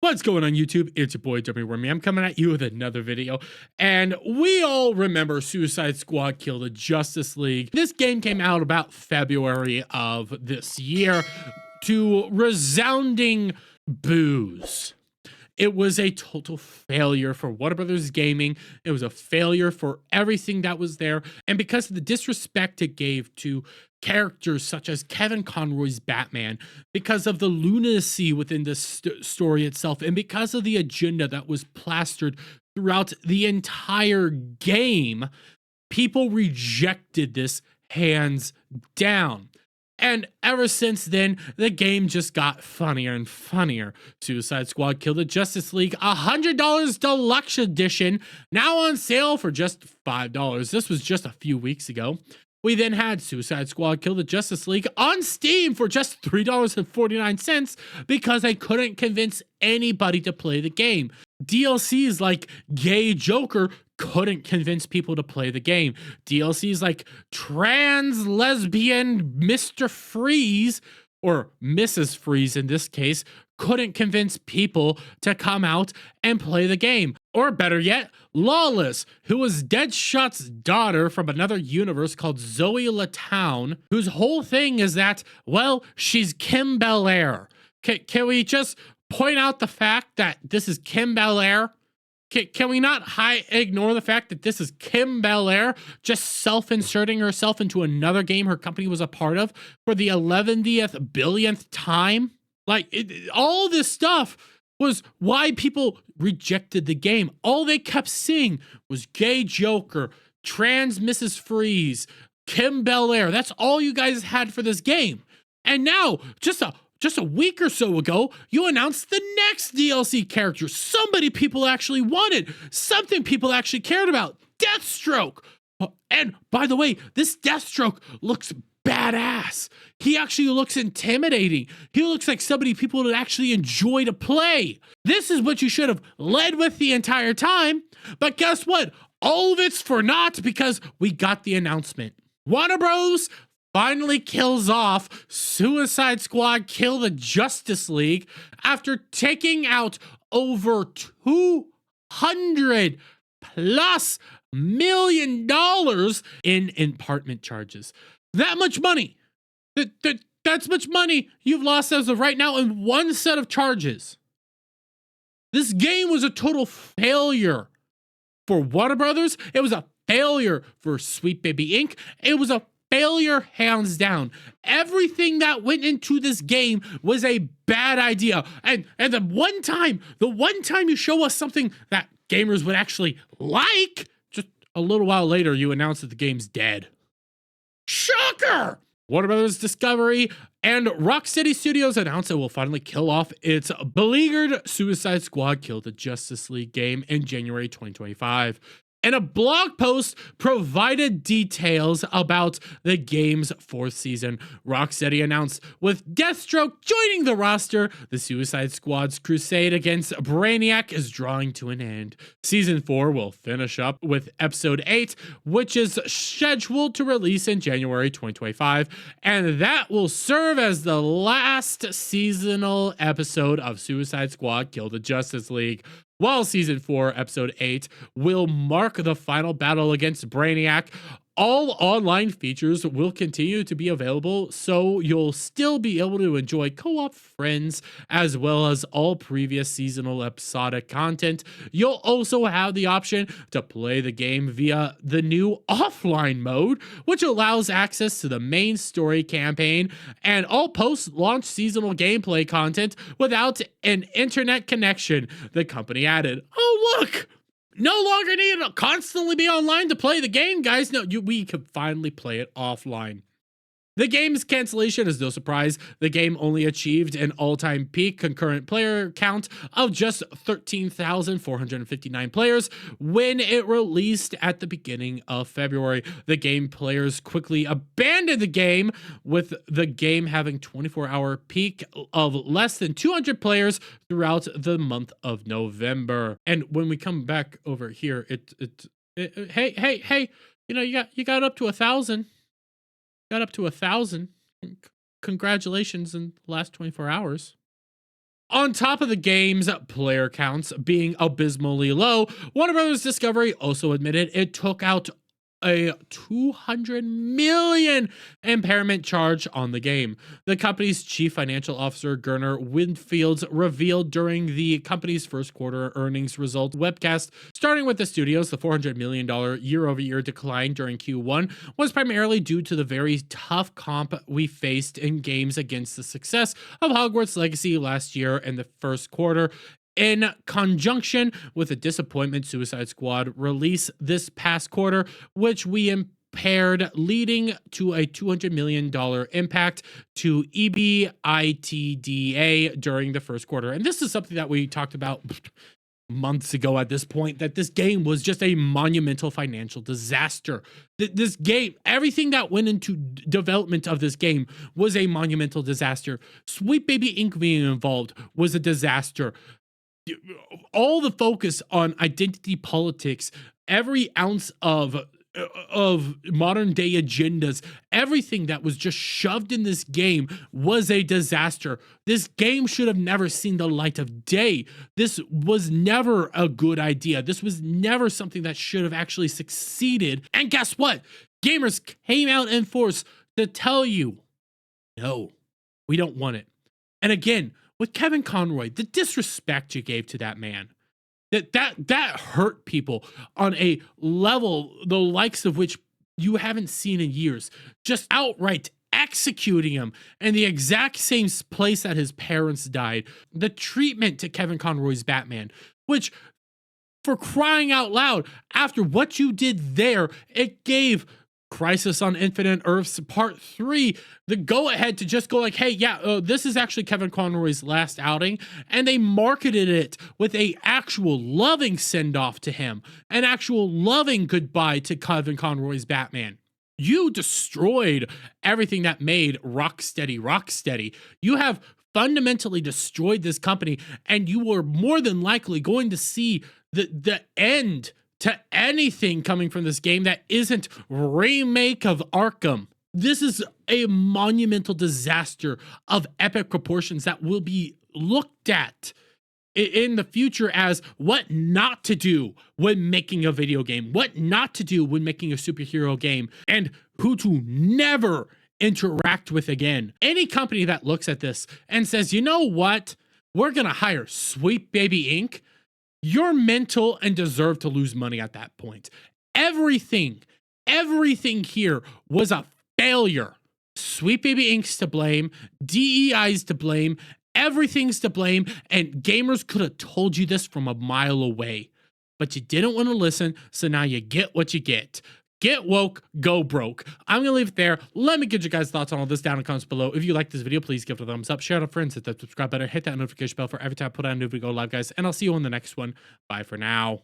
What's going on YouTube? It's your boy Dummy Wormy. I'm coming at you with another video, and we all remember Suicide Squad Kill the Justice League. This game came out about February of this year to resounding boos. It was a total failure for Warner Brothers Gaming. It was a failure for everything that was there. And because of the disrespect it gave to characters such as Kevin Conroy's Batman, because of the lunacy within the story itself, and because of the agenda that was plastered throughout the entire game, people rejected this hands down. And ever since then, the game just got funnier and funnier. Suicide Squad Kill the Justice League $100 Deluxe Edition, now on sale for just $5. This was just a few weeks ago. We then had Suicide Squad Kill the Justice League on Steam for just $3.49 because I couldn't convince anybody to play the game. DLCs like Gay Joker couldn't convince people to play the game. DLCs like Trans Lesbian Mr. Freeze, or Mrs. Freeze in this case, couldn't convince people to come out and play the game. Or better yet, Lawless, who was Deadshot's daughter from another universe called Zoe Latown, whose whole thing is that, well, she's Kim Bel-Air. Can we just point out the fact that this is Kim Bel-Air? Can we not ignore the fact that this is Kim Bel-Air just self-inserting herself into another game her company was a part of for the 11th billionth time? Like, all this stuff was why people rejected the game. All they kept seeing was Gay Joker, Trans Mrs. Freeze, Kim Bel-Air. That's all you guys had for this game. And now, just a week or so ago, you announced the next DLC character. Somebody people actually wanted. Something people actually cared about. Deathstroke. And by the way, this Deathstroke looks badass. He actually looks intimidating. He looks like somebody people would actually enjoy to play. This is what you should have led with the entire time. But guess what? All of it's for naught because we got the announcement. Warner Bros. Finally kills off Suicide Squad Kill the Justice League after taking out over $200+ million in impoundment charges. That much money. That's much money you've lost as of right now in one set of charges. This game was a total failure for Warner Brothers. It was a failure for Sweet Baby Inc. It was a failure hands down. Everything that went into this game was a bad idea. And the one time you show us something that gamers would actually like, just a little while later you announce that the game's dead. Shocker! Warner Brothers Discovery and Rocksteady Studios announced it will finally kill off its beleaguered Suicide Squad Kill the Justice League game in January 2025. And a blog post provided details about the game's fourth season. Rocksteady announced, with Deathstroke joining the roster, the Suicide Squad's crusade against Brainiac is drawing to an end. Season 4 will finish up with Episode 8, which is scheduled to release in January 2025, and that will serve as the last seasonal episode of Suicide Squad Kill the Justice League. While Season 4, Episode 8 will mark the final battle against Brainiac, all online features will continue to be available, so you'll still be able to enjoy co-op friends as well as all previous seasonal episodic content. You'll also have the option to play the game via the new offline mode, which allows access to the main story campaign and all post-launch seasonal gameplay content without an internet connection, the company added. Oh, look! No longer need to constantly be online to play the game, guys. No, we can finally play it offline. The game's cancellation is no surprise. The game only achieved an all-time peak concurrent player count of just 13,459 players when it released at the beginning of February. The game players quickly abandoned the game, with the game having 24-hour peak of less than 200 players throughout the month of November. And when we come back over here, hey, you know, you got up to 1,000. Got up to 1,000. Congratulations in the last 24 hours. On top of the game's player counts being abysmally low, Warner Bros. Discovery also admitted it took out a 200 million impairment charge on the game. The company's chief financial officer, Gurner Winfield, revealed during the company's first quarter earnings results webcast. Starting with the studios, the $400 million year-over-year decline during Q1 was primarily due to the very tough comp we faced in games against the success of Hogwarts Legacy last year in the first quarter, in conjunction with a disappointment Suicide Squad release this past quarter, which we impaired, leading to a $200 million impact to EBITDA during the first quarter. And this is something that we talked about months ago at this point, that this game was just a monumental financial disaster. This game, everything that went into development of this game was a monumental disaster. Sweet Baby Inc. being involved was a disaster. All the focus on identity politics, every ounce of modern day agendas, everything that was just shoved in this game was a disaster. This game should have never seen the light of day. This was never a good idea. This was never something that should have actually succeeded. And guess what? Gamers came out in force to tell you, no, we don't want it. And again, with Kevin Conroy, the disrespect you gave to that man, that hurt people on a level the likes of which you haven't seen in years. Just outright executing him in the exact same place that his parents died. The treatment to Kevin Conroy's Batman, which, for crying out loud, after what you did there, it gave Crisis on Infinite Earths Part 3 the go-ahead to just go like, hey, yeah, this is actually Kevin Conroy's last outing, and they marketed it with a actual loving send-off to him, an actual loving goodbye to Kevin Conroy's Batman. You destroyed everything that made Rocksteady. You have fundamentally destroyed this company, and you were more than likely going to see the end to anything coming from this game that isn't remake of Arkham. This is a monumental disaster of epic proportions that will be looked at in the future as what not to do when making a video game, what not to do when making a superhero game, and who to never interact with again. Any company that looks at this and says, you know what, we're gonna hire Sweet Baby Inc., you're mental and deserve to lose money at that point. Everything here was a failure. Sweet Baby Inc.'s to blame, DEI's to blame, everything's to blame, and gamers could have told you this from a mile away. But you didn't want to listen, so now you get what you get. Get woke, go broke. I'm going to leave it there. Let me get your guys' thoughts on all this down in the comments below. If you like this video, please give it a thumbs up. Share it with friends. Hit that subscribe button. Hit that notification bell for every time I put out a new video live, guys. And I'll see you on the next one. Bye for now.